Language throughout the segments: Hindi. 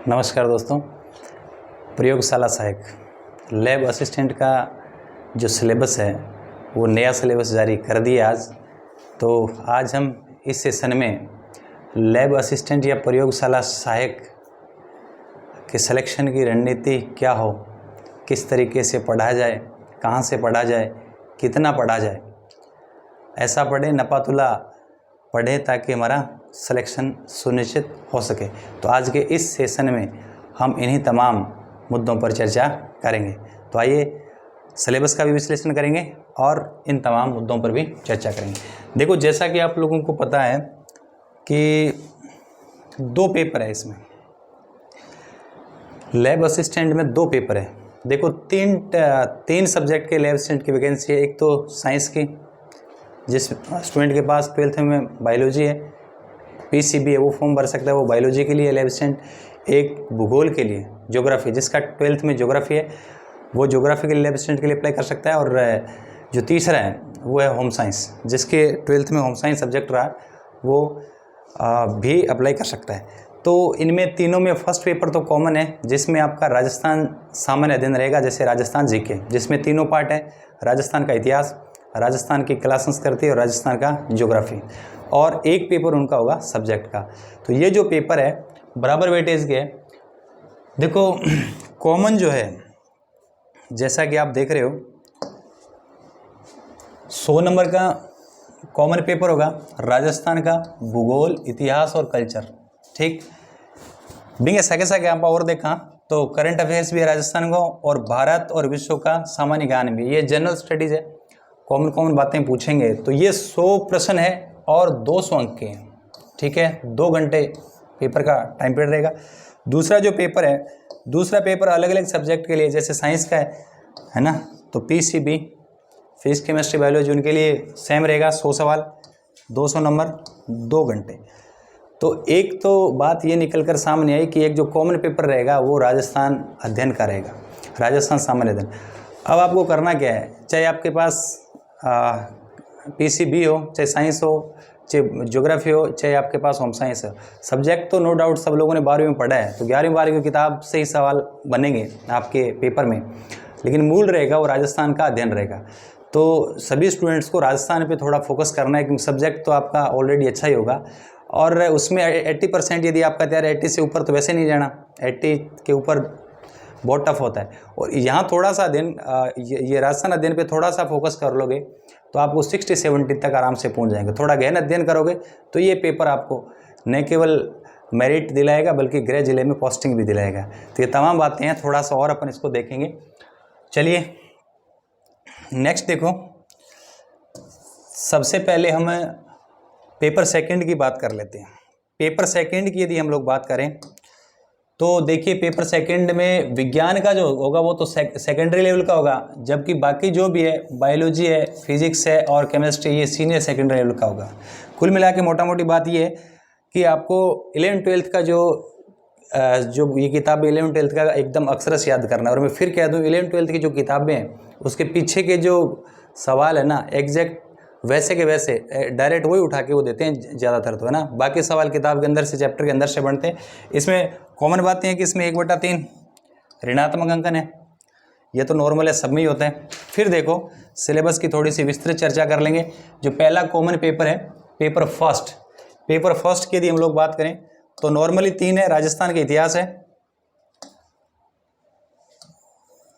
नमस्कार दोस्तों। प्रयोगशाला सहायक लैब असिस्टेंट का जो सिलेबस है वो नया सिलेबस जारी कर दिया आज। तो आज हम इस सेशन में लैब असिस्टेंट या प्रयोगशाला सहायक के सिलेक्शन की रणनीति क्या हो, किस तरीके से पढ़ा जाए, कहाँ से पढ़ा जाए, कितना पढ़ा जाए, ऐसा पढ़े नपातुला पढ़े ताकि हमारा सिलेक्शन सुनिश्चित हो सके। तो आज के इस सेशन में हम इन्हीं तमाम मुद्दों पर चर्चा करेंगे। तो आइए सिलेबस का भी विश्लेषण करेंगे और इन तमाम मुद्दों पर भी चर्चा करेंगे। देखो, जैसा कि आप लोगों को पता है कि 2 पेपर है इसमें, लैब असिस्टेंट में 2 पेपर है। देखो, तीन सब्जेक्ट के लैब असिस्टेंट की वैकेंसी है। एक तो साइंस की, जिस स्टूडेंट के पास 12th में बायोलॉजी है, पीसीबी है, वो फॉर्म भर सकता है, वो बायोलॉजी के लिए लैब असिस्टेंट। एक भूगोल के लिए ज्योग्राफी, जिसका 12th में ज्योग्राफी है, वो ज्योग्राफी के लिए लैब असिस्टेंट के लिए अप्लाई कर सकता है। और जो तीसरा है वो है होम साइंस, जिसके 12th में होम साइंस सब्जेक्ट रहा वो भी अप्लाई कर सकता है। तो इनमें तीनों में फर्स्ट पेपर तो कॉमन है, जिसमें आपका राजस्थान सामान्य अध्ययन रहेगा, जैसे राजस्थान जीके, जिसमें तीनों पार्ट है, राजस्थान का इतिहास, राजस्थान की कला संस्कृति और राजस्थान का ज्योग्राफी। और एक पेपर उनका होगा सब्जेक्ट का। तो ये जो पेपर है बराबर वेटेज के। देखो, कॉमन जो है, जैसा कि आप देख रहे हो, 100 नंबर का कॉमन पेपर होगा राजस्थान का, भूगोल, इतिहास और कल्चर। ठीक, बिंगे सके सके आप और देखा तो करंट अफेयर्स भी है राजस्थान को, और भारत और विश्व का सामान्य ज्ञान भी। ये जनरल स्टडीज है, कॉमन कॉमन बातें पूछेंगे। तो ये 100 प्रश्न है और 200 अंक के हैं। ठीक है, 2 घंटे पेपर का टाइम पीरियड रहेगा। दूसरा जो पेपर है, दूसरा पेपर अलग अलग सब्जेक्ट के लिए, जैसे साइंस का है ना, तो पीसीबी, फिजिक्स, केमिस्ट्री, बायोलॉजी, उनके लिए सेम रहेगा। 100 सवाल, 200 नंबर, 2 घंटे। तो एक तो बात ये निकल कर सामने आई कि एक जो कॉमन पेपर रहेगा वो राजस्थान अध्ययन का रहेगा, राजस्थान सामान्य अध्ययन। अब आपको करना क्या है, चाहे आपके पास पीसीबी हो, चाहे साइंस हो, चाहे ज्योग्राफी हो, चाहे आपके पास होम साइंस हो, सब्जेक्ट तो नो डाउट सब लोगों ने 12वीं में पढ़ा है, तो 11वीं 12वीं की किताब से ही सवाल बनेंगे आपके पेपर में, लेकिन मूल रहेगा वो राजस्थान का अध्ययन रहेगा। तो सभी स्टूडेंट्स को राजस्थान पे थोड़ा फोकस करना है, क्योंकि सब्जेक्ट तो आपका ऑलरेडी अच्छा ही होगा, और उसमें 80% यदि आपका तैयार है, 80 से ऊपर तो वैसे नहीं जाना, 80 के ऊपर बहुत टफ होता है। और यहाँ थोड़ा सा अध्ययन, ये राजस्थान अध्ययन पे थोड़ा सा फोकस कर लोगे तो आपको 60-70 तक आराम से पहुँच जाएंगे। थोड़ा गहन अध्ययन करोगे तो ये पेपर आपको न केवल मेरिट दिलाएगा बल्कि गृह जिले में पोस्टिंग भी दिलाएगा। तो ये तमाम बातें हैं, थोड़ा सा और अपन इसको देखेंगे। चलिए नेक्स्ट देखो, सबसे पहले हम पेपर सेकंड की बात कर लेते हैं। पेपर सेकंड की यदि हम लोग बात करें तो देखिए, पेपर सेकंड में विज्ञान का जो होगा वो तो सेकेंडरी लेवल का होगा, जबकि बाकी जो भी है, बायोलॉजी है, फिजिक्स है और केमिस्ट्री, ये सीनियर सेकेंडरी लेवल का होगा। कुल मिला के मोटा मोटी बात ये है कि आपको 11th-12th का जो ये किताब 11th-12th का एकदम अक्षरश याद करना है। और मैं फिर कह दूँ, 11th-12th की जो किताबें हैं उसके पीछे के जो सवाल है ना, एग्जैक्ट वैसे के वैसे डायरेक्ट वही उठा के वो देते हैं ज़्यादातर, तो है ना। बाकी सवाल किताब के अंदर से, चैप्टर के अंदर से बनते हैं। इसमें कॉमन बातें हैं कि इसमें 1/3 ऋणात्मक अंकन है, ये तो नॉर्मल है, सब में ही होता है। फिर देखो, सिलेबस की थोड़ी सी विस्तृत चर्चा कर लेंगे। जो पहला कॉमन पेपर है, पेपर फर्स्ट की यदि हम लोग बात करें तो नॉर्मली 3 है, राजस्थान का इतिहास है,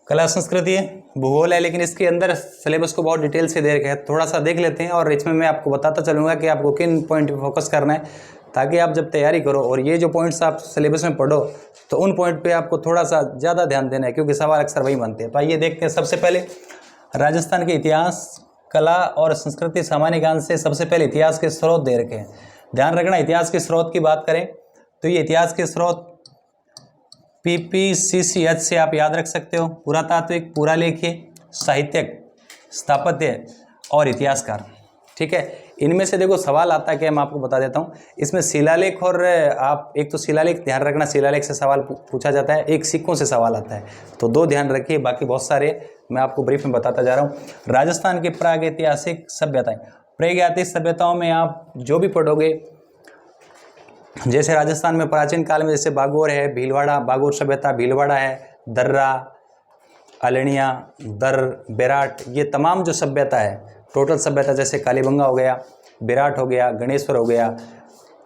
कला संस्कृति है, भूगोल है। लेकिन इसके अंदर सिलेबस को बहुत डिटेल से दे रखा है, थोड़ा सा देख लेते हैं, और इसमें मैं आपको बताता चलूँगा कि आपको किन पॉइंट पे फोकस करना है, ताकि आप जब तैयारी करो और ये जो पॉइंट्स आप सिलेबस में पढ़ो तो उन पॉइंट पे आपको थोड़ा सा ज़्यादा ध्यान देना है, क्योंकि सवाल अक्सर वही बनते हैं। तो आइए देखते हैं। सबसे पहले राजस्थान के इतिहास, कला और संस्कृति सामान्य ज्ञान से सबसे पहले इतिहास के स्रोत दे रखे हैं। ध्यान रखना, इतिहास के स्रोत की बात करें तो ये इतिहास के स्रोत PPCCH से आप याद रख सकते हो, पुरातात्विक, पुरालेखीय, साहित्यक, स्थापत्य और इतिहासकार। ठीक है, इनमें से देखो सवाल आता है कि मैं आपको बता देता हूँ। इसमें शिलालेख और आप एक तो शिलालेख ध्यान रखना, शिलालेख से सवाल पूछा जाता है, एक सिक्कों से सवाल आता है, तो 2 ध्यान रखिए। बाकी बहुत सारे मैं आपको ब्रीफ में बताता जा रहा हूँ। राजस्थान के प्रागैतिहासिक सभ्यताएं, प्रागैतिहासिक सभ्यताओं में आप जो भी पढ़ोगे जैसे राजस्थान में प्राचीन काल में जैसे बागोर है, भीलवाड़ा, बागोर सभ्यता, भीलवाड़ा है, दर्रा, अलेनिया, दर, बेराट, ये तमाम जो सभ्यता है, टोटल सभ्यता, जैसे कालीबंगा हो गया, बेराट हो गया, गणेश्वर हो गया,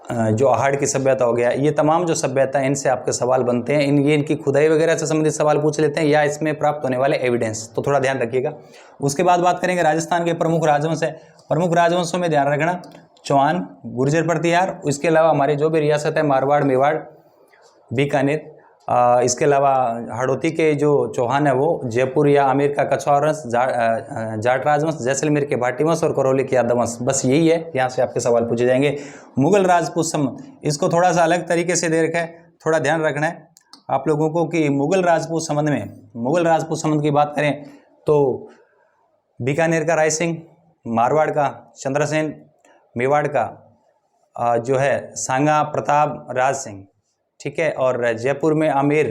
जो आहड़ की सभ्यता हो गया, ये तमाम जो सभ्यता है इनसे आपके सवाल बनते हैं। ये इनकी खुदाई वगैरह से संबंधित सवाल पूछ लेते हैं या इसमें प्राप्त होने वाले एविडेंस, तो थोड़ा ध्यान रखिएगा। उसके बाद बात करेंगे राजस्थान के प्रमुख राजवंश है। प्रमुख राजवंशों में ध्यान रखना चौहान, गुर्जर, प्रतिहार, इसके अलावा हमारी जो भी रियासत है मारवाड़, मेवाड़, बीकानेर, इसके अलावा हड़ौती के जो चौहान है वो जयपुर या आमेर का कछवार वंश, जाट राजवंश, जैसलमेर के भाटी वंश और करौली के यादव वंश। बस यही है, यहाँ से आपके सवाल पूछे जाएंगे। मुगल राजपूत संबंध, इसको थोड़ा सा अलग तरीके से दे रखा है, थोड़ा ध्यान रखना है आप लोगों को कि मुगल राजपूत संबंध में, मुगल राजपूत संबंध की बात करें तो बीकानेर का राय सिंह, मारवाड़ का चंद्रसेन, मेवाड़ का जो है सांगा प्रताप राज सिंह, ठीक है, और जयपुर में आमेर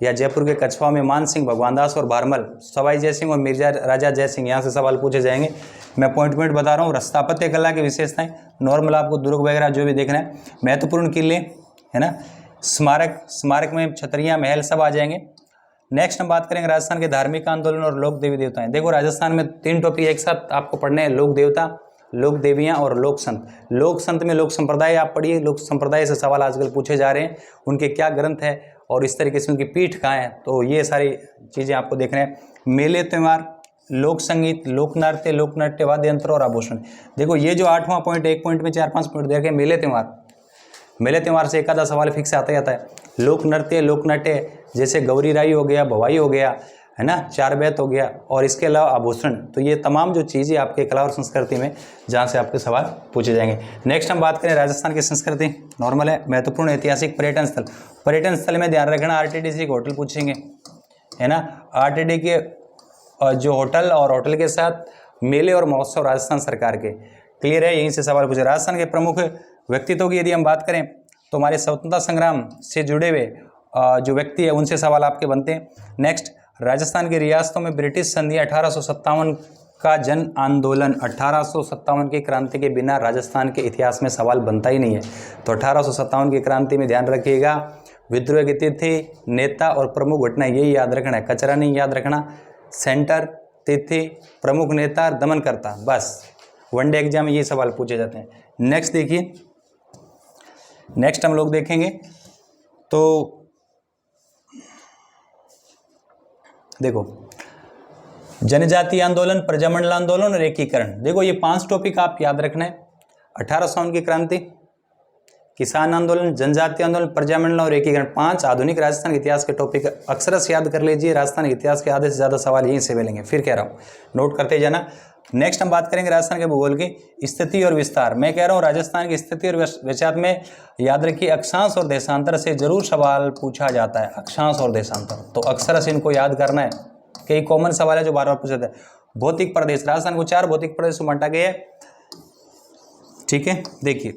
या जयपुर के कछवा में मान सिंह, भगवान दास और भारमल, सवाई जय सिंह और मिर्जा राजा जय सिंह। यहाँ से सवाल पूछे जाएंगे। मैं पॉइंट बता रहा हूँ। स्थापत्य कला की विशेषताएं, नॉर्मल आपको दुर्ग वगैरह जो भी देखना है। महत्वपूर्ण किले है ना, स्मारक, स्मारक में छतरियाँ, महल सब आ जाएंगे। नेक्स्ट हम बात करेंगे राजस्थान के धार्मिक आंदोलन और लोक देवी देवताएं। देखो राजस्थान में 3 टॉपिक एक साथ आपको पढ़ने हैं, लोक देवता, लोक देवियाँ और लोक संत। लोक संत में लोक संप्रदाय आप पढ़िए, लोक संप्रदाय से सवाल आजकल पूछे जा रहे हैं, उनके क्या ग्रंथ है और इस तरीके से उनकी पीठ कहाँ है, तो ये सारी चीज़ें आपको देखना है। मेले, त्यौहार, लोक संगीत, लोक नृत्य, लोक नाट्य, वाद्य यंत्र और आभूषण। देखो ये जो 8वां पॉइंट, एक पॉइंट में 4-5 पॉइंट दे रखे, मेले त्यौहार, मेले त्यौहार से एक आधा सवाल फिक्स आता जाता है। लोक नृत्य, लोक नाट्य जैसे गौरी राई हो गया, भवाई हो गया, है ना, चार बैत हो गया, और इसके अलावा आभूषण। तो ये तमाम जो चीज़ें आपके कला और संस्कृति में जहाँ से आपके सवाल पूछे जाएंगे। नेक्स्ट हम बात करें राजस्थान की संस्कृति, नॉर्मल है। महत्वपूर्ण ऐतिहासिक पर्यटन स्थल, पर्यटन स्थल में ध्यान रखना आरटीडीसी के होटल पूछेंगे, है ना, आरटीडी के जो होटल और होटल के साथ मेले और महोत्सव राजस्थान सरकार के, क्लियर है, यहीं से सवाल पूछे। राजस्थान के प्रमुख व्यक्तित्वों की यदि हम बात करें तो हमारे स्वतंत्रता संग्राम से जुड़े हुए जो व्यक्ति है उनसे सवाल आपके बनते हैं। नेक्स्ट, राजस्थान की रियासतों में ब्रिटिश संधि 1857 का जन आंदोलन, 1857 की क्रांति के बिना राजस्थान के इतिहास में सवाल बनता ही नहीं है। तो 1857 की क्रांति में ध्यान रखिएगा, विद्रोह की तिथि, नेता और प्रमुख घटना यही याद रखना है, कचरा नहीं याद रखना। सेंटर, तिथि, प्रमुख नेता, दमनकर्ता, बस वनडे एग्जाम में ये सवाल पूछे जाते हैं। नेक्स्ट देखिए, नेक्स्ट हम लोग देखेंगे तो देखो जनजातीय आंदोलन, प्रजामंडल आंदोलन और एकीकरण। देखो ये 5 टॉपिक आप याद रखना है। 1857 की क्रांति, किसान आंदोलन, जनजातीय आंदोलन, प्रजामंडल और एकीकरण, 5 आधुनिक राजस्थान के इतिहास के टॉपिक अक्षरश याद कर लीजिए। राजस्थान के इतिहास के आधे से ज़्यादा सवाल यहीं से मिलेंगे, फिर कह रहा हूँ नोट करते जाना। नेक्स्ट हम बात करेंगे राजस्थान के भूगोल की स्थिति और विस्तार। मैं कह रहा हूँ राजस्थान की स्थिति और विस्तार में याद रखिए अक्षांश और देशांतर से जरूर सवाल पूछा जाता है, अक्षांश और देशांतर, तो अक्षरश इनको याद करना है। कई कॉमन सवाल है जो बार बार पूछे जाते हैं। भौतिक प्रदेश, राजस्थान को 4 भौतिक प्रदेश में बांटा गया है, ठीक है। देखिए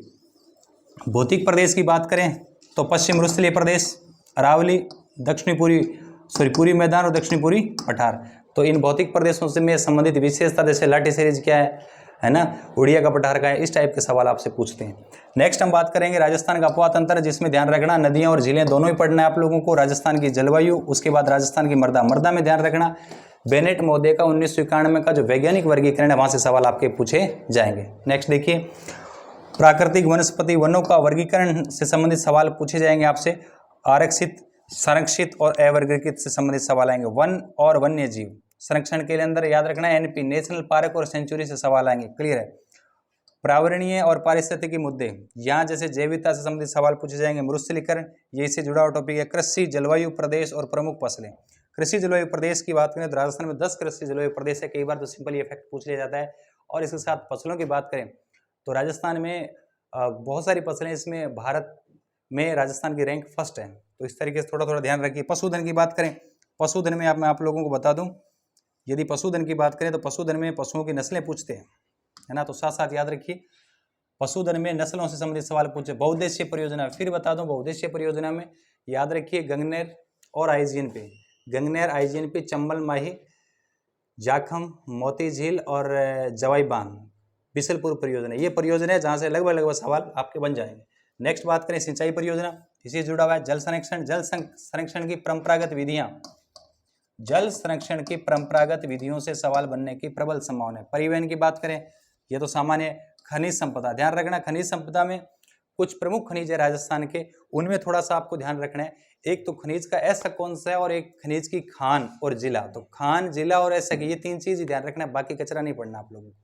भौतिक प्रदेश की बात करें तो पश्चिम रुस्तलीय प्रदेश, अरावली, पूर्वी मैदान और दक्षिणी पूर्वी पठार। तो इन भौतिक प्रदेशों से में संबंधित विशेषता जैसे लाठी सीरीज क्या है ना, उड़िया का पठार का है, इस टाइप के सवाल आपसे पूछते हैं। नेक्स्ट हम बात करेंगे राजस्थान का अपवाद तंत्र, जिसमें ध्यान रखना नदियां और झीलें दोनों ही पढ़ना है आप लोगों को। राजस्थान की जलवायु, उसके बाद राजस्थान की मृदा में ध्यान रखना। बेनेट महोदय का 1991 का जो वैज्ञानिक वर्गीकरण है वहां से सवाल आपके पूछे जाएंगे। नेक्स्ट देखिए प्राकृतिक वनस्पति वनों का वर्गीकरण से संबंधित सवाल पूछे जाएंगे आपसे। आरक्षित, संरक्षित और अवर्गीकृत से संबंधित सवाल आएंगे। वन और वन्य जीव संरक्षण के लिए अंदर याद रखना है एनपी, नेशनल पार्क और सेंचुरी से सवाल आएंगे, क्लियर है। पर्यावरणीय और पारिस्थितिकी मुद्दे, यहाँ जैसे जैव विविधता से संबंधित सवाल पूछे जाएंगे। मरुस्थलीकरण, ये इससे जुड़ा हुआ टॉपिक है। कृषि, जलवायु प्रदेश और प्रमुख फसलें। कृषि जलवायु प्रदेश की बात करें तो राजस्थान में 10 कृषि जलवायु प्रदेश है। कई बार तो सिंपल ये फैक्ट पूछ लिया जाता है। और इसके साथ फसलों की बात करें तो राजस्थान में बहुत सारी फसलें, इसमें भारत में राजस्थान की रैंक फर्स्ट है। तो इस तरीके से थोड़ा थोड़ा ध्यान रखिए। पशुधन की बात करें, पशुधन में मैं आप लोगों को बता दूं, यदि पशुधन की बात करें तो पशुधन में पशुओं की नस्लें पूछते हैं, है ना, तो साथ साथ याद रखिए पशुधन में नस्लों से संबंधित सवाल पूछे। बहुउद्देशीय परियोजना, फिर बता दूं बहुउद्देशीय परियोजना में याद रखिए गंगनेर और आईजीएनपी, गंगनेर आईजीएनपी, चंबल माही, जाखम, मोती झील और जवाई बांध, बिसलपुर परियोजना। ये परियोजना है जहाँ से लगभग सवाल आपके बन जाएंगे। नेक्स्ट बात करें सिंचाई परियोजना, इसी से जुड़ा हुआ है। जल संरक्षण की परंपरागत विधियां, जल संरक्षण की परंपरागत विधियों से सवाल बनने की प्रबल संभावना है। परिवहन की बात करें, यह तो सामान्य। खनिज संपदा, ध्यान रखना खनिज संपदा में कुछ प्रमुख खनिज है राजस्थान के, उनमें थोड़ा सा आपको ध्यान रखना है। एक तो खनिज का ऐसा कौन सा है और एक खनिज की खान और जिला। तो खान, जिला और ऐसा, ये तीन चीज ही ध्यान रखना है, बाकी कचरा नहीं पड़ना आप लोगों को।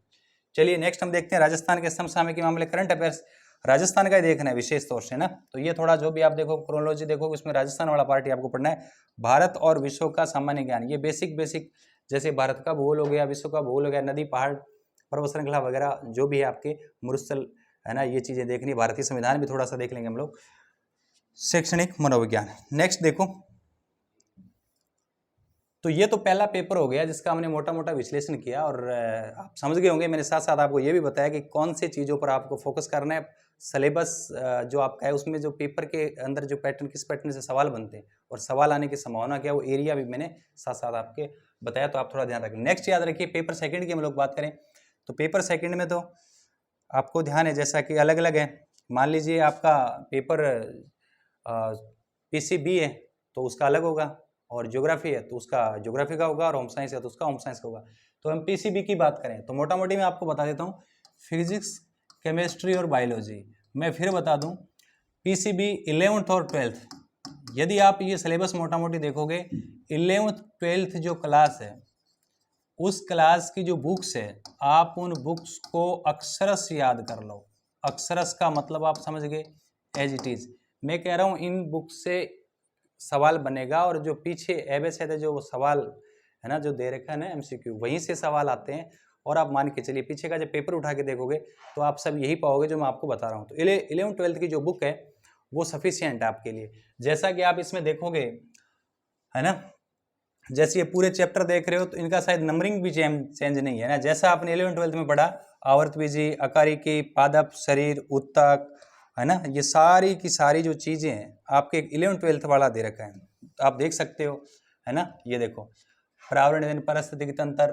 चलिए नेक्स्ट हम देखते हैं राजस्थान के समसामयिक मामले, करंट अफेयर्स। राजस्थान का ही देखना है विशेष तौर से ना, तो ये थोड़ा जो भी आप देखो क्रोनोलॉजी देखो, उसमें राजस्थान वाला पार्ट ही आपको पढ़ना है। भारत और विश्व का सामान्य ज्ञान, ये बेसिक जैसे भारत का भूगोल हो गया, विश्व का भूगोल हो गया, नदी पहाड़ पर्वत श्रृंखला वगैरह जो भी है आपके मरुस्थल है ना, ये चीजें देखनी। भारतीय संविधान भी थोड़ा सा देख लेंगे हम लोग। शैक्षणिक मनोविज्ञान, नेक्स्ट देखो। तो ये तो पहला पेपर हो गया जिसका हमने मोटा मोटा विश्लेषण किया, और आप समझ गए होंगे। मैंने साथ साथ आपको ये भी बताया कि कौन से चीज़ों पर आपको फोकस करना है। सिलेबस जो आपका है उसमें जो पेपर के अंदर जो पैटर्न, किस पैटर्न से सवाल बनते हैं और सवाल आने की संभावना क्या, वो एरिया भी मैंने साथ साथ आपके बताया, तो आप थोड़ा ध्यान रखें। नेक्स्ट याद रखिए, पेपर सेकंड की हम लोग बात करें तो पेपर सेकंड में तो आपको ध्यान है जैसा कि अलग अलग है। मान लीजिए आपका पेपर पीसीबी है तो उसका अलग होगा, और ज्योग्राफी है तो उसका ज्योग्राफी का होगा, और होम साइंस है तो उसका होम साइंस का होगा। तो हम पीसीबी की बात करें तो मोटा मोटी मैं आपको बता देता हूँ, फिजिक्स, केमिस्ट्री और बायोलॉजी। मैं फिर बता दूं, पीसीबी 11th और 12th, यदि आप ये सिलेबस मोटा मोटी देखोगे, 11th 12th जो क्लास है उस क्लास की जो बुक्स है, आप उन बुक्स को अक्षरश याद कर लो। अक्षरश का मतलब आप समझ गए, एज इट इज। मैं कह रहा हूँ इन बुक्स से सवाल बनेगा, और जो पीछे एबीसीडी जो सवाल है ना जो दे रखा है ना एमसीक्यू, वहीं से सवाल आते हैं। और आप मान के चलिए पीछे का जब पेपर उठा के देखोगे तो आप सब यही पाओगे जो मैं आपको बता रहा हूँ। तो 11th 12th की जो बुक है वो सफिशियंट है आपके लिए। जैसा कि आप इसमें देखोगे है ना, जैसे ये पूरे चैप्टर देख रहे हो तो इनका शायद नंबरिंग भी चेंज नहीं है ना, जैसा आपने 11th 12th में पढ़ा, आवर्त बीजी, अकारिकी, पादप, शरीर, उत्तक है ना, ये सारी की सारी जो चीजें हैं आपके 11th 12th वाला दे रखा है, तो आप देख सकते हो है ना। ये देखो, पर्यावरण, पारिस्थितिक तंत्र,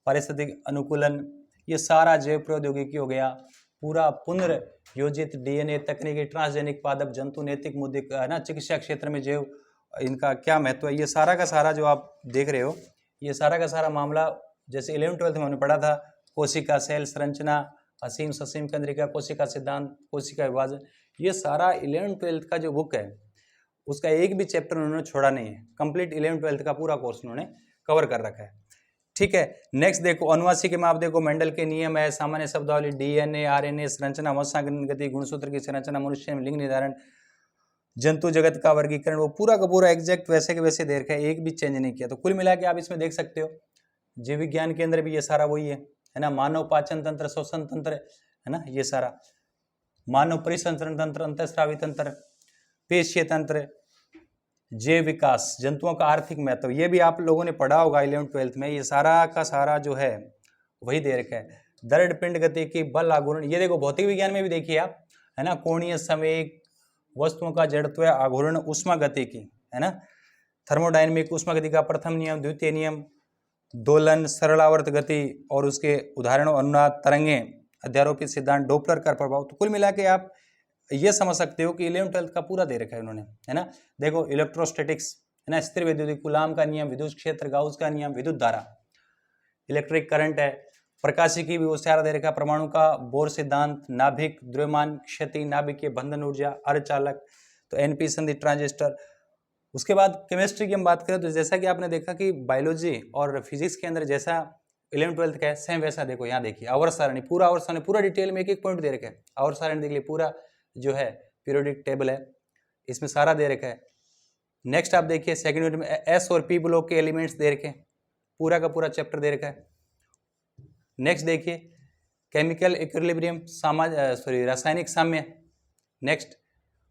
पारिस्थितिक अनुकूलन, ये सारा जैव प्रौद्योगिकी हो गया, पूरा पुनर्योजित डीएनए तकनीकी, ट्रांसजेनिक पादप, जंतु, नैतिक मुद्दे है ना, चिकित्सा क्षेत्र में जैव इनका क्या महत्व है, ये सारा का सारा जो आप देख रहे हो, ये सारा का सारा मामला जैसे 11th 12th में हमने पढ़ा था, कोशिका सेल संरचना, असीम ससीम केंद्रिका, कोशिका सिद्धांत, कोशिका विभाजन, ये सारा 11th 12th का जो बुक है उसका एक भी चैप्टर उन्होंने छोड़ा नहीं है। कंप्लीट 11th 12th का पूरा कोर्स उन्होंने कवर कर रखा है। ठीक है, नेक्स्ट देखो, अनुवांशिकी में आप देखो मेंडल के नियम है, सामान्य शब्दावली, डीएनए, आरएनए संरचना, वंशानुगत गति, गुणसूत्र की संरचना, मनुष्य में लिंग निर्धारण, जंतु जगत का वर्गीकरण, वो पूरा का पूरा एग्जैक्ट वैसे के वैसे दे रखा है, एक भी चेंज नहीं किया। तो कुल मिला के आप इसमें देख सकते हो, जीव विज्ञान के अंदर भी ये सारा वही है ना, मानव पाचन तंत्र, श्वसन तंत्र है ना, ये सारा मानव परिसंचरण तंत्र, अंतःस्रावी तंत्र, पेशीय तंत्र, जैव विकास, जंतुओं का आर्थिक महत्व, ये भी आप लोगों ने पढ़ा होगा 11th 12th में। ये सारा का सारा जो है वही दे रखा है। दृढ़ पिंड गति की बल आघूर्ण, ये देखो भौतिक विज्ञान में भी देखिए आप है ना, कोणीय संवेग, वस्तुओं का जड़त्व, आघूर्ण, उष्मा गति की है ना, थर्मोडायनेमिक, उष्मा गति का प्रथम नियम, द्वितीय नियम, दोलन, सरलावर्त गति और उसके उदाहरणों, अनुनाद, तरंगे, अध्यारोपित सिद्धांत, डोपलर का प्रभाव। तो कुल मिला के आप ये समझ सकते हो कि 11th 12th का पूरा दे रखा है उन्होंने है ना। देखो इलेक्ट्रोस्टैटिक्स है ना, स्थिर विद्युत, कूलाम का नियम, विद्युत क्षेत्र, गाउस का नियम, विद्युत धारा, इलेक्ट्रिक करंट है, प्रकाशिकी भी वो सारा दे रखा, परमाणु का बोर सिद्धांत, नाभिक, द्रव्यमान क्षति, नाभिकीय बंधन ऊर्जा, अर्धचालक, तो एनपी संधि, ट्रांजिस्टर। उसके बाद केमिस्ट्री की हम बात करें तो जैसा कि आपने देखा कि बायोलॉजी और फिजिक्स के अंदर जैसा 11th 12th का है सेम वैसा देखो यहाँ देखिए, आवर्त सारणी, पूरा आवर्त सारणी पूरा डिटेल में एक एक पॉइंट दे रखा है। आवर्त सारणी देख लीजिए, पूरा जो है पीरियोडिक टेबल है, इसमें सारा दे रखा है। नेक्स्ट आप देखिए सेकंड यूनिट में एस और पी ब्लॉक के एलिमेंट्स दे रखे हैं, पूरा का पूरा चैप्टर दे रखा है। नेक्स्ट देखिए केमिकल इक्विलिब्रियम, रासायनिक साम्य, नेक्स्ट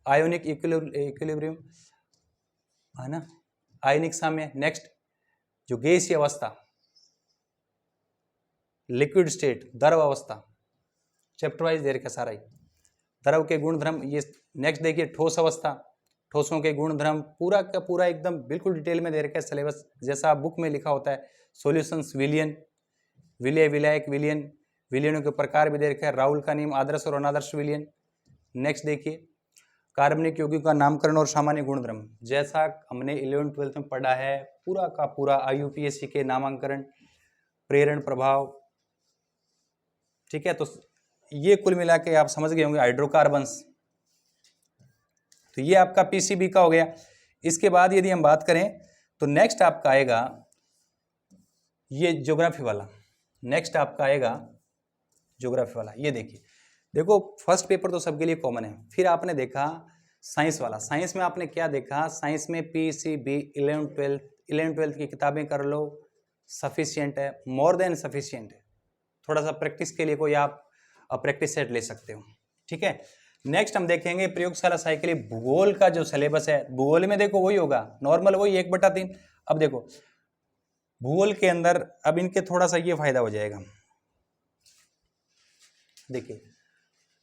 आयोनिक इक्विलिब्रियम है ना, आयनिक साम्य, नेक्स्ट जो गैसीय अवस्था, लिक्विड स्टेट, द्रव अवस्था, चैप्टर वाइज दे रखा सारा ही, द्रव के गुण धर्म ये। नेक्स्ट देखिए ठोस अवस्था, ठोसों के गुण धर्म, पूरा का पूरा एकदम बिल्कुल डिटेल में दे रखा है सिलेबस, जैसा बुक में लिखा होता है। सॉल्यूशंस, विलियन, विलय, विलायक, विलियन, विलियनों के प्रकार भी दे रखा है, राहुल का नियम, आदर्श और अनादर्श विलियन, नेक्स्ट देखिए, कार्बनिक यौगिक का नामकरण और सामान्य गुणधर्म, जैसा हमने 11th-12th में पढ़ा है पूरा का पूरा IUPAC के नामांकन, प्रेरण प्रभाव, ठीक है। तो ये कुल मिला के आप समझ गए होंगे हाइड्रोकार्बन्स। तो ये आपका PCB का हो गया। इसके बाद यदि हम बात करें तो नेक्स्ट आपका आएगा ये ज्योग्राफी वाला, नेक्स्ट आपका आएगा ज्योग्राफी वाला। ये देखिए, देखो फर्स्ट पेपर तो सबके लिए कॉमन है। फिर आपने देखा साइंस वाला, साइंस में आपने क्या देखा, साइंस में PCB 11th-12th की किताबें कर लो, सफिशियंट है, मोर देन सफिशियंट है। थोड़ा सा प्रैक्टिस के लिए कोई आप प्रैक्टिस सेट ले सकते हो, ठीक है। नेक्स्ट हम देखेंगे प्रयोगशाला साइकिल, भूगोल का जो सिलेबस है, भूगोल में देखो वही होगा नॉर्मल, वही 1/3। अब देखो भूगोल के अंदर अब इनके थोड़ा सा ये फायदा हो जाएगा। देखिए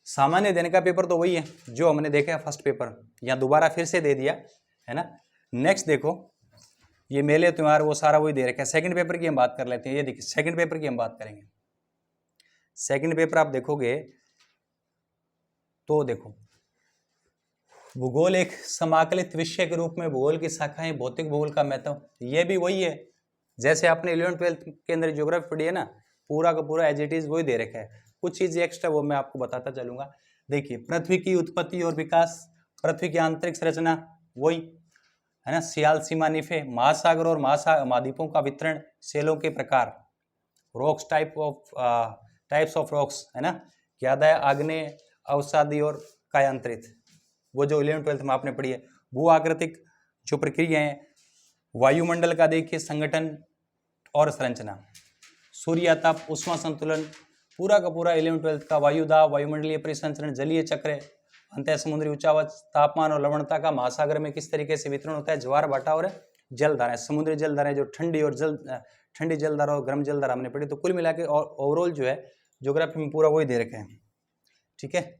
सामान्य देने का पेपर तो वही है जो हमने देखा है फर्स्ट पेपर, यहाँ दोबारा फिर से दे दिया है ना। नेक्स्ट देखो ये मेले त्योहार वो सारा वही दे रखा है। सेकंड पेपर की हम बात कर लेते हैं। ये देखिए सेकंड पेपर की हम बात करेंगे। सेकंड पेपर आप देखोगे तो देखो भूगोल एक समाकलित विषय के रूप में भूगोल की शाखाएं, भौतिक भूगोल का महत्व, ये भी वही है जैसे आपने 11th-12th के अंदर ज्योग्राफी पढ़ी है ना, पूरा का पूरा एज इट इज वही दे रखा है। कुछ चीजें एक्स्ट्रा वो मैं आपको बताता चलूंगा। देखिए पृथ्वी की उत्पत्ति और विकास, पृथ्वी की आंतरिक संरचना वही है ना, सियाल सीमा निफे, महासागर और महाद्वीपों का वितरण, सेलों के प्रकार, रॉक्स टाइप्स ऑफ रॉक्स है ना, याद है, आग्नेय, अवसादी और कायांतरित, वो जो 11th-12th में आपने पढ़ी है। भू आकृतिक जो प्रक्रिया है, वायुमंडल का देखिए संगठन और संरचना, सूर्य ताप, उष्मा संतुलन, पूरा का पूरा 11th-12th का वायुदाब, वायुमंडलीय परिसंचरण, जलीय चक्र, अंतः समुद्री उच्चावच, तापमान और लवणता का महासागर में किस तरीके से वितरण होता है, ज्वार भाटा और जलधाराएं, समुद्री जलधाराएं जो ठंडी जलधारा और गर्म जलधारा हमने पढ़ी। तो कुल मिला के ओवरऑल जो है ज्योग्राफी में पूरा वही दे रखे हैं, ठीक है,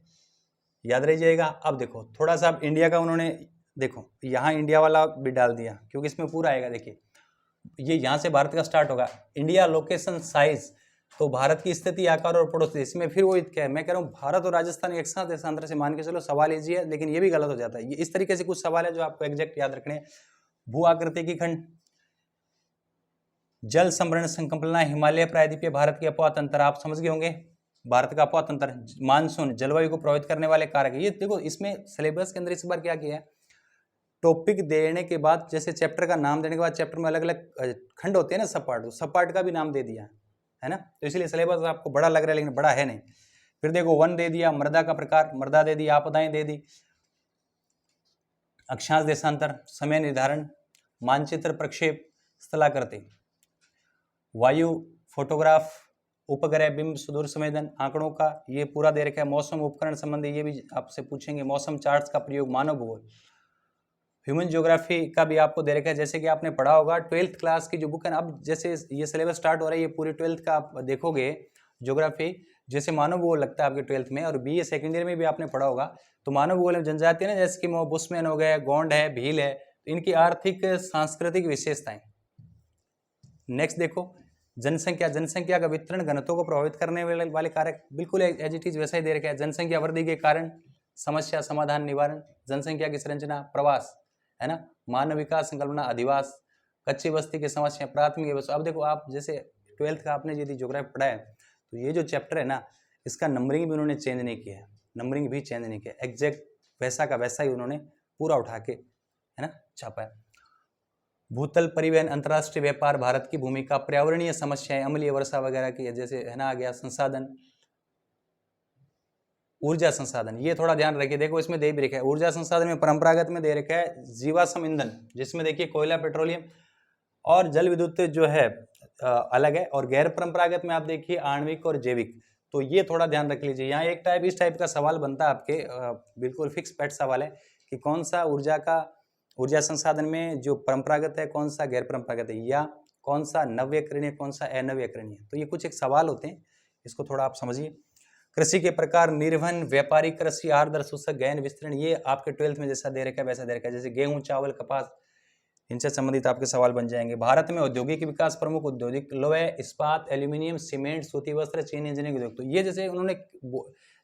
याद रह जाएगा। अब देखो थोड़ा सा अब इंडिया का उन्होंने देखो यहाँ इंडिया वाला भी डाल दिया क्योंकि इसमें पूरा आएगा। देखिए ये यहाँ से भारत का स्टार्ट होगा, इंडिया लोकेशन साइज, तो भारत की स्थिति, आकार और पड़ोस देश, इसमें फिर वो क्या है, मैं कह रहा हूँ भारत और राजस्थान एक साथ देशांतर से मान के चलो, सवाल इजी है लेकिन ये भी गलत हो जाता है। ये इस तरीके से कुछ सवाल है जो आपको एग्जैक्ट याद रखने। भू आकृति की खंड, जल संभरण संकल्पना, हिमालय प्रायद्वीपीय, भारत के अपवा तंत्र, आप समझ गए होंगे भारत का अपवा तंत्र, मानसून, जलवायु को प्रभावित करने वाले कारक। ये देखो इसमें सिलेबस के अंदर इस बार क्या किया है, टॉपिक देने के बाद जैसे चैप्टर का नाम देने के बाद चैप्टर में अलग अलग खंड होते हैं ना, सब पार्ट का भी नाम दे दिया है ना। तो इसलिए सिलेबस आपको बड़ा लग रहा है लेकिन बड़ा है नहीं। फिर देखो वन दे दिया, मृदा का प्रकार, मृदा दे दी, आपदाएं दे दी, अक्षांश देशांतर, समय निर्धारण, मानचित्र प्रक्षेप, स्थलाकृति, वायु, फोटोग्राफ, उपग्रह, बिंब, सुदूर संवेदन, आंकड़ों का ये पूरा दे रखा है। मौसम उपकरण संबंधी ये भी आपसे पूछेंगे, मौसम चार्ट्स का प्रयोग, मानव भूगोल, ह्यूमन ज्योग्राफी का भी आपको दे रखा है जैसे कि आपने पढ़ा होगा 12th क्लास की जो बुक है ना। अब जैसे ये सिलेबस स्टार्ट हो रहा है, ये पूरी 12th का आप देखोगे ज्योग्राफी, जैसे मानव भूगोल लगता है आपके 12th में, और BA सेकेंड ईयर में भी आपने पढ़ा होगा। तो मानव भूगोल में जनजाति है ना, जैसे कि बुशमैन हो गए, गोंड है, भील है, तो इनकी आर्थिक सांस्कृतिक विशेषताएं। नेक्स्ट देखो जनसंख्या का वितरण, घनत्व को प्रभावित करने वाले कारक, बिल्कुल एज इट इज वैसा ही दे रखा है। जनसंख्या वृद्धि के कारण, समस्या समाधान निवारण, जनसंख्या की संरचना, प्रवास है ना, मानव विकास संकल्पना, अधिवास, कच्ची बस्ती की समस्या, प्राथमिक व्यवस्था। अब देखो आप जैसे 12th का आपने यदि ज्योग्राफी पढ़ा है तो ये जो चैप्टर है ना, इसका नंबरिंग भी उन्होंने चेंज नहीं किया है, नंबरिंग भी चेंज नहीं किया, एग्जैक्ट वैसा का वैसा ही उन्होंने पूरा उठा के है ना छापा है। भूतल परिवहन, अंतर्राष्ट्रीय व्यापार, भारत की भूमिका, पर्यावरणीय समस्याएं, अम्लीय वर्षा वगैरह की जैसे है ना आ गया, संसाधन, ऊर्जा संसाधन, ये थोड़ा ध्यान रखिए। देखो इसमें दे भी रखा है ऊर्जा संसाधन में परंपरागत में दे रखा है जीवाश्म ईंधन, जिसमें देखिए कोयला, पेट्रोलियम और जल विद्युत जो है अलग है, और गैर परंपरागत में आप देखिए आणविक और जैविक। तो ये थोड़ा ध्यान रख लीजिए, यहाँ एक टाइप इस टाइप का सवाल बनता है आपके, बिल्कुल फिक्स पैट सवाल है कि कौन सा ऊर्जा संसाधन में जो परंपरागत है, कौन सा गैर परंपरागत है, या कौन सा नव्यकरणीय, कौन सा अनव्यकरणीय। तो ये कुछ एक सवाल होते हैं, इसको थोड़ा आप समझिए। कृषि के प्रकार, निर्वहन, व्यापारिक कृषि, आर्द्र शोषक, गहन विस्तरण, ये आपके 12th में जैसा दे रखा है वैसा दे रखा है, जैसे गेहूं, चावल, कपास, इनसे संबंधित आपके सवाल बन जाएंगे। भारत में औद्योगिक विकास, प्रमुख औद्योगिक, लोहे, इस्पात, एल्यूमिनियम, सीमेंट, सूती वस्त्र, चीनी इंजीनियरिंग उद्योग। तो ये जैसे उन्होंने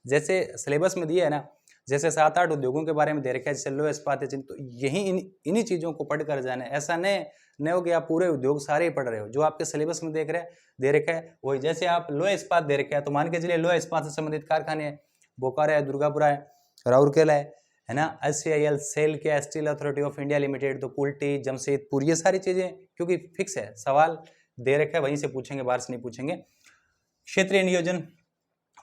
जैसे सिलेबस में दिया है ना, जैसे 7-8 उद्योगों के बारे में दे रखा है, जैसे लो इस्पात है, तो यही इन्हीं चीज़ों को पढ़ कर जाना है। ऐसा नहीं हो कि आप पूरे उद्योग सारे ही पढ़ रहे हो, जो आपके सिलेबस में दे रखा है वही। जैसे आप लो इस्पात दे रखा है तो मान के चलिए लो इस्पात से संबंधित कारखाने हैं, बोकारो है, दुर्गापुरा है, राउरकेला है ना, SCIL, सेल क्या, steel authority of India limited, तो कुल्टी, जमशेदपुर, ये सारी चीजें क्योंकि फिक्स है, सवाल दे रखा है, वहीं से पूछेंगे, बाहर से नहीं पूछेंगे। क्षेत्रीय नियोजन,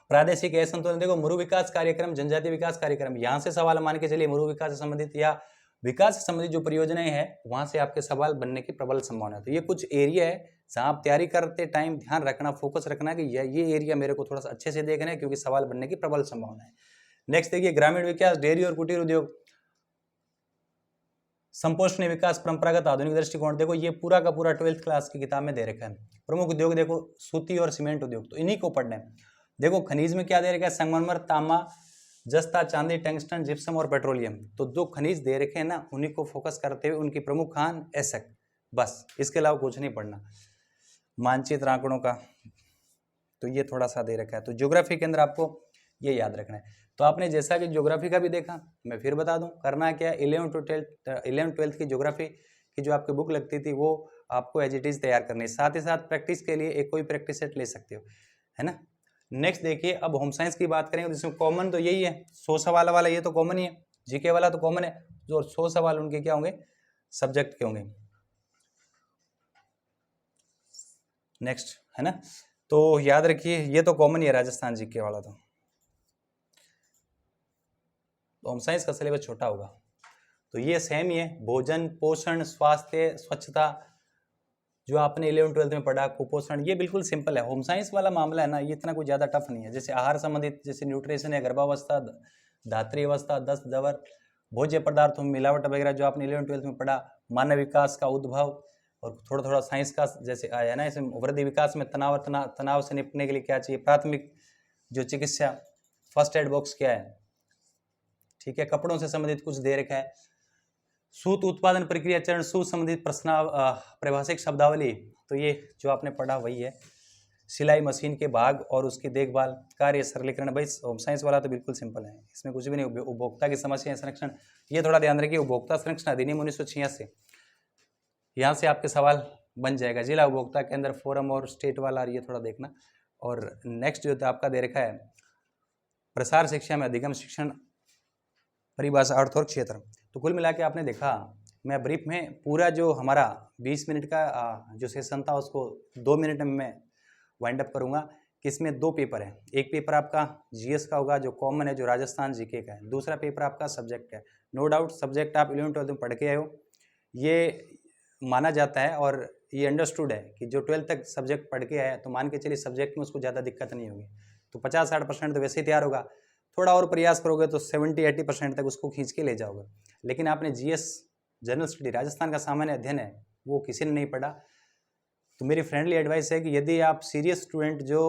प्रादेशिक असंतुलन, देखो मरु विकास कार्यक्रम, जनजातीय विकास कार्यक्रम, यहाँ से सवाल मान के चलिए मरु विकास से संबंधित या विकास से संबंधित जो परियोजनाएं हैं वहां से आपके सवाल बनने की प्रबल संभावना है। तो ये कुछ एरिया है जहां आप तैयारी करते टाइम ध्यान रखना, फोकस रखना कि ये एरिया मेरे को थोड़ा सा अच्छे से देखना है क्योंकि सवाल बनने की प्रबल संभावना है। नेक्स्ट देखिए, ग्रामीण विकास, डेयरी और कुटीर उद्योग, संपोषणीय विकास, परंपरागत आधुनिक दृष्टिकोण, देखो ये पूरा का पूरा 12th क्लास की किताब में दे रखा है। प्रमुख उद्योग देखो सूती और सीमेंट उद्योग, तो इन्हीं को पढ़ना है। देखो खनिज में क्या दे रखा है, संगमरमर, तांबा, जस्ता, चांदी, टंगस्टन, जिप्सम और पेट्रोलियम, तो जो खनिज दे रखे हैं ना उन्हीं को फोकस करते हुए उनकी प्रमुख खान एसक, बस इसके अलावा कुछ नहीं पढ़ना। मानचित्र आंकड़ों का तो ये थोड़ा सा दे रखा है। तो ज्योग्राफी के अंदर आपको ये याद रखना है। तो आपने जैसा कि ज्योग्राफी का भी देखा, मैं फिर बता दूं करना क्या है, 11th-12th की ज्योग्राफी की जो आपकी बुक लगती थी वो आपको एज इट इज तैयार करनी है। साथ ही साथ प्रैक्टिस के लिए एक कोई प्रैक्टिस सेट ले सकते हो, है ना। नेक्स्ट देखिए, अब होम साइंस की बात करेंगे, जिसमें कॉमन तो यही है, 100 सवाल वाला ये तो कॉमन ही है, जीके वाला तो कॉमन है, जो 100 सवाल उनके क्या होंगे, सब्जेक्ट के होंगे। नेक्स्ट है ना, तो याद रखिए ये तो कॉमन ही है, राजस्थान जीके वाला तो होम साइंस का सिलेबस छोटा होगा। तो ये सेम ही है, भोजन, पोषण, स्वास्थ्य, स्वच्छता, जो आपने 11th-12th में पढ़ा, कुपोषण, ये बिल्कुल सिंपल है। होम साइंस वाला मामला है ना, ये इतना कुछ ज़्यादा टफ नहीं है। जैसे आहार संबंधित, जैसे न्यूट्रिशन है, गर्भावस्था, धात्री अवस्था, दस्त, जवर, भोज्य पदार्थों में मिलावट वगैरह, जो आपने 11th-12th में पढ़ा, मानव विकास का उद्भव, और थोड़ा थोड़ा साइंस का जैसे आया ना, इसमें वृद्धि विकास में तनाव से निपटने के लिए क्या चाहिए, प्राथमिक जो चिकित्सा, फर्स्ट एड बॉक्स क्या है, ठीक है। कपड़ों से संबंधित कुछ दे रखा है, सूत उत्पादन प्रक्रिया चरण, सूत संबंधित परिभाषिक शब्दावली, तो ये जो आपने पढ़ा वही है। सिलाई मशीन के भाग और उसकी देखभाल, कार्य सरलीकरण, भाई होम साइंस वाला तो बिल्कुल सिंपल है, इसमें कुछ भी नहीं। उपभोक्ता की समस्या संरक्षण, ये थोड़ा ध्यान रखिए, उपभोक्ता संरक्षण अधिनियम 1986, यहाँ से आपके सवाल बन जाएगा। जिला उपभोक्ता केंद्र, फोरम और स्टेट वाला, ये थोड़ा देखना। और नेक्स्ट जो आपका दे रखा है, प्रसार शिक्षा में अधिगम शिक्षण, परिभाषा, अर्थ और क्षेत्र। तो कुल मिला के आपने देखा, मैं ब्रीफ में पूरा जो हमारा 20 मिनट का जो सेशन था उसको 2 मिनट में मैं वाइंड अप करूंगा कि इसमें 2 पेपर है। एक पेपर आपका जीएस का होगा जो कॉमन है, जो राजस्थान जीके का है। दूसरा पेपर आपका सब्जेक्ट है। नो डाउट सब्जेक्ट आप 11th-12th में पढ़ के आए हो, ये माना जाता है और ये अंडरस्टूड है कि जो 12th तक सब्जेक्ट पढ़ के आया तो मान के चलिए सब्जेक्ट में उसको ज़्यादा दिक्कत नहीं होगी। तो 50-60% तो वैसे ही तैयार होगा, थोड़ा और प्रयास करोगे तो 70-80% तक उसको खींच के ले जाओगे। लेकिन आपने जीएस, जनरल स्टडी, राजस्थान का सामान्य अध्ययन है, वो किसी ने नहीं पढ़ा। तो मेरी फ्रेंडली एडवाइस है कि यदि आप सीरियस स्टूडेंट जो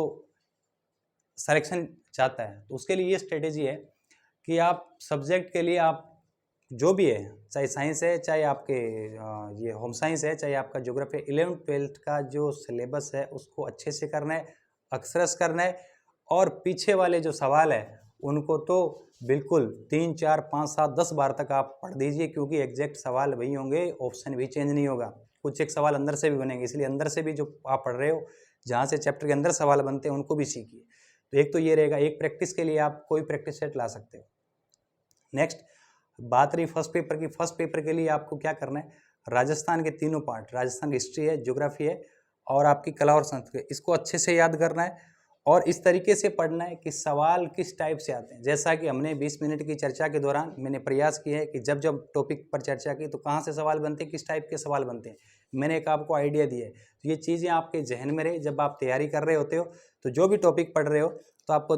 सिलेक्शन चाहता है तो उसके लिए ये स्ट्रेटेजी है कि आप सब्जेक्ट के लिए आप जो भी है, चाहे साइंस है, चाहे आपके ये होम साइंस है, चाहे आपका ज्योग्राफी, 11th-12th का जो सिलेबस है उसको अच्छे से करना है, अक्षरश करना है। और पीछे वाले जो सवाल है उनको तो बिल्कुल 3, 4, 5, 7, 10 बार तक आप पढ़ दीजिए, क्योंकि एग्जैक्ट सवाल वही होंगे, ऑप्शन भी चेंज नहीं होगा। कुछ एक सवाल अंदर से भी बनेंगे, इसलिए अंदर से भी जो आप पढ़ रहे हो, जहाँ से चैप्टर के अंदर सवाल बनते हैं उनको भी सीखिए। तो एक तो ये रहेगा, एक प्रैक्टिस के लिए आप कोई प्रैक्टिस सेट ला सकते हो। नेक्स्ट बात रही फर्स्ट पेपर की। फर्स्ट पेपर के लिए आपको क्या करना है, राजस्थान के तीनों पार्ट, राजस्थान की हिस्ट्री है, ज्योग्राफी है और आपकी कला और संस्कृति, इसको अच्छे से याद करना है और इस तरीके से पढ़ना है कि सवाल किस टाइप से आते हैं। जैसा कि हमने 20 मिनट की चर्चा के दौरान मैंने प्रयास किया है कि जब जब टॉपिक पर चर्चा की तो कहाँ से सवाल बनते हैं, किस टाइप के सवाल बनते हैं, मैंने एक आपको आइडिया दिया है। तो ये चीज़ें आपके जहन में रहे जब आप तैयारी कर रहे होते हो। तो जो भी टॉपिक पढ़ रहे हो तो आपको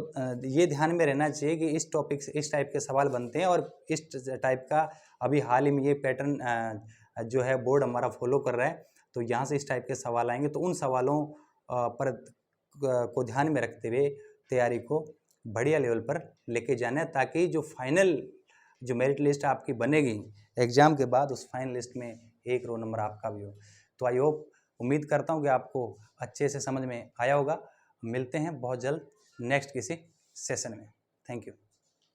ये ध्यान में रहना चाहिए कि इस टॉपिक से इस टाइप के सवाल बनते हैं और इस टाइप का अभी हाल ही में ये पैटर्न जो है बोर्ड हमारा फॉलो कर रहा है, तो यहाँ से इस टाइप के सवाल आएंगे। तो उन सवालों पर को ध्यान में रखते हुए तैयारी को बढ़िया लेवल पर लेके जाना है, ताकि जो फाइनल जो मेरिट लिस्ट आपकी बनेगी एग्जाम के बाद, उस फाइनल लिस्ट में 1 रो नंबर आपका भी हो। तो आई होप, उम्मीद करता हूँ कि आपको अच्छे से समझ में आया होगा। मिलते हैं बहुत जल्द नेक्स्ट किसी सेशन में। Thank you.